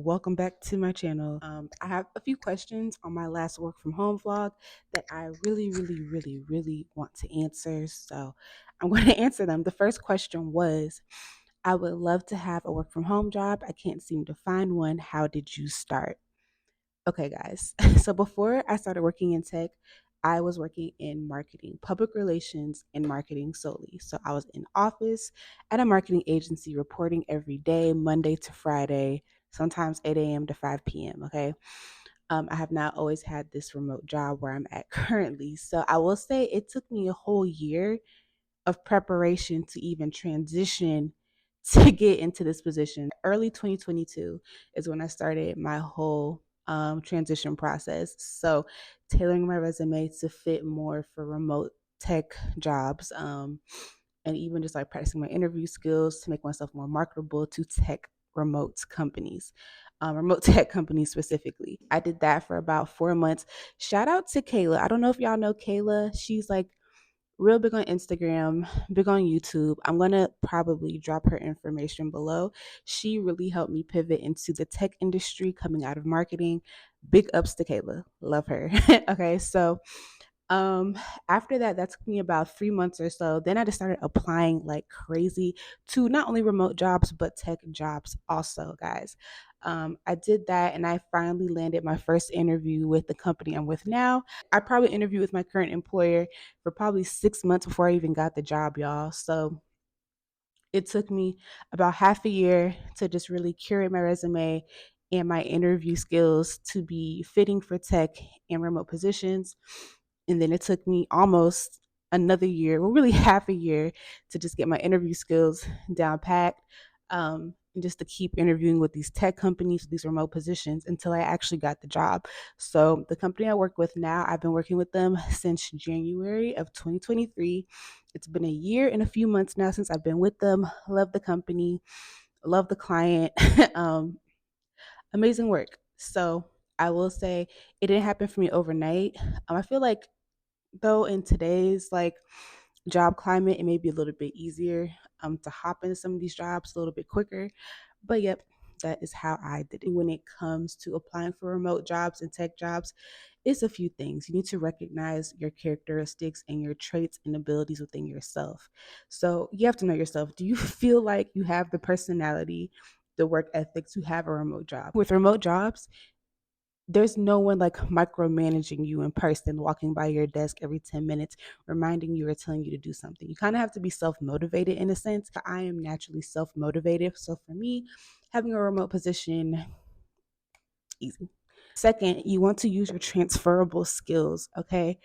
welcome back to my channel. I have a few questions on my last work from home vlog that I really want to answer. So I'm going to answer them. The first question was, I would love to have a work from home job. I can't seem to find one. How did you start? Okay, guys. So before I started working in tech, I was working in marketing, public relations, and marketing solely. So I was in office at a marketing agency reporting every day, Monday to Friday, sometimes 8 a.m. to 5 p.m. Okay. I have not always had this remote job where I'm at currently. So I will say it took me a whole year of preparation to even transition to get into this position. Early 2022 is when I started my whole transition process. So, tailoring my resume to fit more for remote tech jobs, and even just like practicing my interview skills to make myself more marketable to tech remote companies, remote tech companies specifically. I did that for about 4 months. Shout out to Kayla. I don't know if y'all know Kayla. She's like real big on Instagram, big on YouTube. I'm going to probably drop her information below. She really helped me pivot into the tech industry coming out of marketing. Big ups to Kayla. Love her. Okay, so um after that took me about 3 months or so. Then I just started applying like crazy to not only remote jobs but tech jobs also, guys. I did that and I finally landed my first interview with the company I'm with now. I probably interviewed with my current employer for probably 6 months before I even got the job, y'all. So it took me about half a year to just really curate my resume and my interview skills to be fitting for tech and remote positions. And then it took me almost another year, well, really half a year, to just get my interview skills down packed, and just to keep interviewing with these tech companies, these remote positions until I actually got the job. So the company I work with now, I've been working with them since January of 2023. It's been a year and a few months now since I've been with them. Love the company, love the client. Amazing work. So I will say it didn't happen for me overnight. I feel like though in today's like job climate, it may be a little bit easier to hop into some of these jobs a little bit quicker. But yep, that is how I did it. When it comes to applying for remote jobs and tech jobs, it's a few things. You need to recognize your characteristics and your traits and abilities within yourself. So you have to know yourself. Do you feel like you have the personality, the work ethic to have a remote job? With remote jobs, there's no one like micromanaging you in person, walking by your desk every 10 minutes, reminding you or telling you to do something. You kind of have to be self motivated in a sense. I am naturally self motivated. So for me, having a remote position, easy. Second, you want to use your transferable skills. Okay.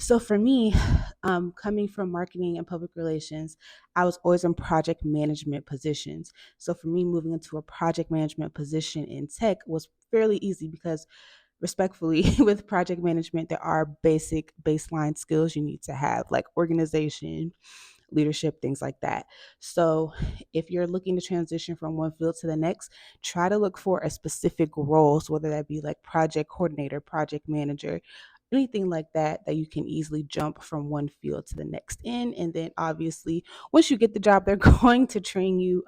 So for me, coming from marketing and public relations, I was always in project management positions. So for me, moving into a project management position in tech was fairly easy because respectfully, with project management, there are basic baseline skills you need to have, like organization, leadership, things like that. So, if you're looking to transition from one field to the next, try to look for a specific role, so whether that be like project coordinator, project manager, anything like that, that you can easily jump from one field to the next in. And then, obviously, once you get the job, they're going to train you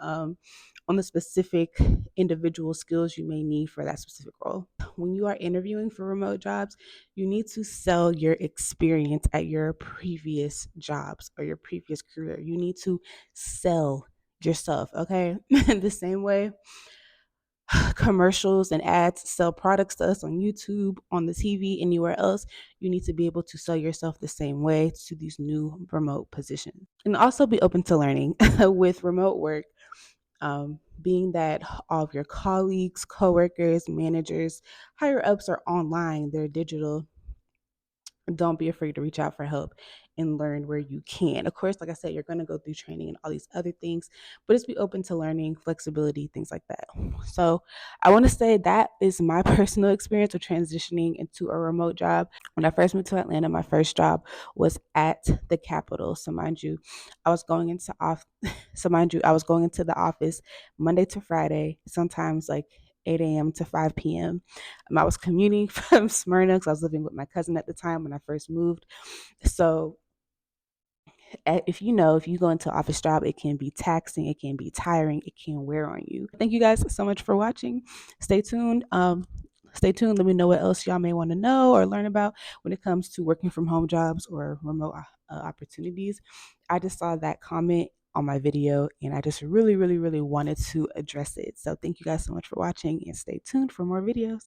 on the specific individual skills you may need for that specific role. When you are interviewing for remote jobs, you need to sell your experience at your previous jobs or your previous career. You need to sell yourself, okay? The same way commercials and ads sell products to us on YouTube, on the TV, anywhere else, you need to be able to sell yourself the same way to these new remote positions. And also be open to learning with remote work. Being that all of your colleagues, coworkers, managers, higher ups are online, they're digital, don't be afraid to reach out for help and learn where you can. Of course, like I said, you're going to go through training and all these other things, but just be open to learning, flexibility, things like that. So, I want to say that is my personal experience with transitioning into a remote job. When I first moved to Atlanta, my first job was at the Capitol. So, mind you, I was going into off. So, mind you, I was going into the office Monday to Friday, sometimes like 8 a.m. to 5 p.m. I was commuting from Smyrna because I was living with my cousin at the time when I first moved. So if you go into an office job, it can be taxing, it can be tiring, it can wear on you. Thank you guys so much for watching. Stay tuned. Stay tuned. Let me know what else y'all may want to know or learn about when it comes to working from home jobs or remote opportunities. I just saw that comment on my video and I just really, really, really wanted to address it. So thank you guys so much for watching and stay tuned for more videos.